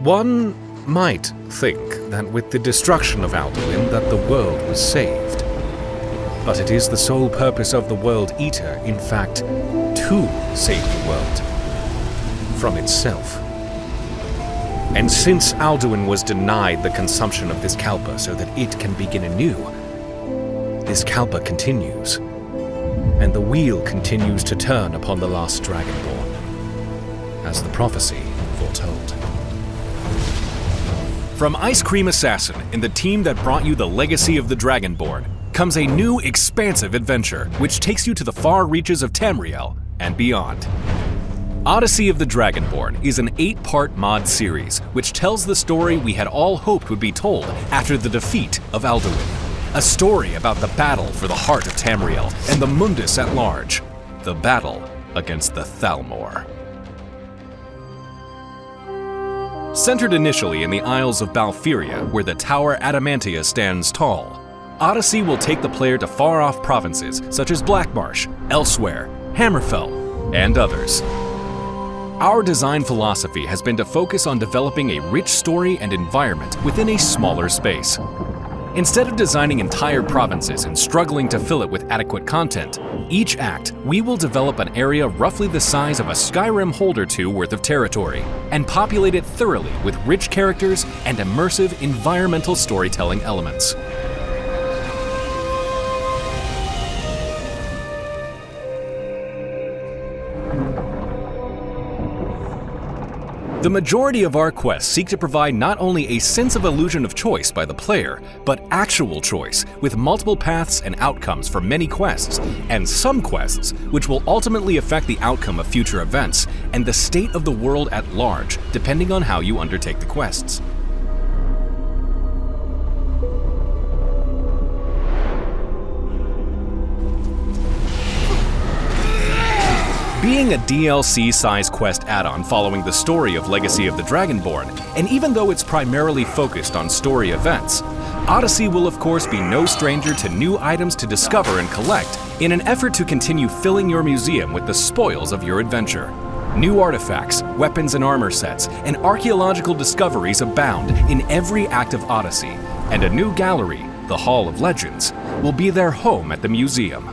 One might think that with the destruction of Alduin that the world was saved. But it is the sole purpose of the World Eater, in fact, to save the world from itself. And since Alduin was denied the consumption of this kalpa so that it can begin anew, this kalpa continues, and the wheel continues to turn upon the Last Dragonborn, as the prophecy foretold. From Icecreamassassin and the team that brought you the legacy of the Dragonborn, comes a new expansive adventure which takes you to the far reaches of Tamriel and beyond. Odyssey of the Dragonborn is an 8-part mod series which tells the story we had all hoped would be told after the defeat of Alduin. A story about the battle for the heart of Tamriel and the Mundus at large. The battle against the Thalmor. Centered initially in the Isles of Balfiria, where the Tower Adamantia stands tall, Odyssey will take the player to far-off provinces such as Blackmarsh, Elsewhere, Hammerfell, and others. Our design philosophy has been to focus on developing a rich story and environment within a smaller space. Instead of designing entire provinces and struggling to fill it with adequate content, each act we will develop an area roughly the size of a Skyrim hold or two worth of territory, and populate it thoroughly with rich characters and immersive environmental storytelling elements. The majority of our quests seek to provide not only a sense of illusion of choice by the player, but actual choice, with multiple paths and outcomes for many quests, and some quests which will ultimately affect the outcome of future events and the state of the world at large, depending on how you undertake the quests. Being a DLC-size quest add-on following the story of Legacy of the Dragonborn, and even though it's primarily focused on story events, Odyssey will of course be no stranger to new items to discover and collect in an effort to continue filling your museum with the spoils of your adventure. New artifacts, weapons and armor sets, and archaeological discoveries abound in every act of Odyssey, and a new gallery, the Hall of Legends, will be their home at the museum.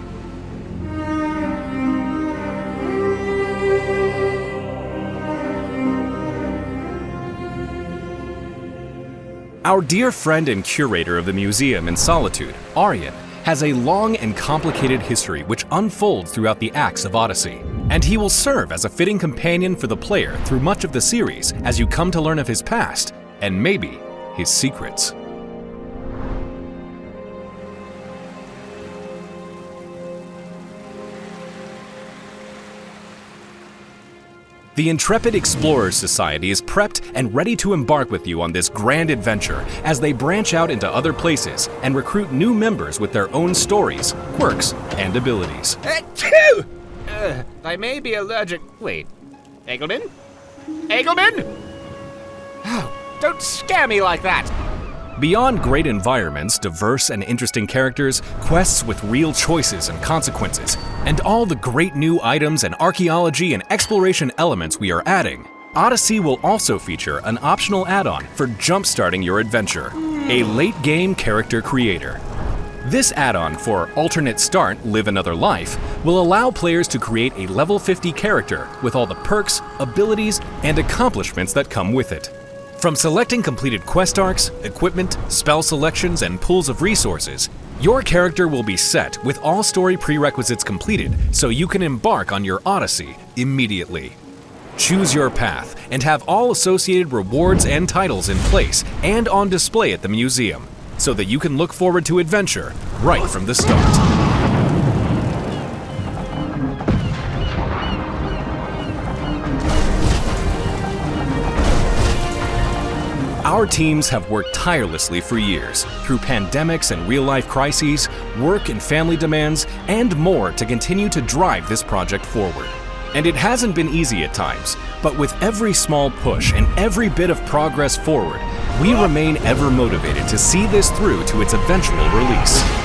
Our dear friend and curator of the museum in Solitude, Aryan, has a long and complicated history which unfolds throughout the acts of Odyssey, and he will serve as a fitting companion for the player through much of the series as you come to learn of his past, and maybe his secrets. The Intrepid Explorers Society is prepped and ready to embark with you on this grand adventure as they branch out into other places and recruit new members with their own stories, quirks, and abilities. I may be allergic. Wait, Egelman? Egelman? Oh, don't scare me like that! Beyond great environments, diverse and interesting characters, quests with real choices and consequences, and all the great new items and archaeology and exploration elements we are adding, Odyssey will also feature an optional add-on for jump-starting your adventure, a late-game character creator. This add-on for Alternate Start Live Another Life will allow players to create a level 50 character with all the perks, abilities, and accomplishments that come with it. From selecting completed quest arcs, equipment, spell selections, and pools of resources, your character will be set with all story prerequisites completed so you can embark on your Odyssey immediately. Choose your path and have all associated rewards and titles in place and on display at the museum so that you can look forward to adventure right from the start. Our teams have worked tirelessly for years, through pandemics and real-life crises, work and family demands, and more to continue to drive this project forward. And it hasn't been easy at times, but with every small push and every bit of progress forward, we remain ever motivated to see this through to its eventual release.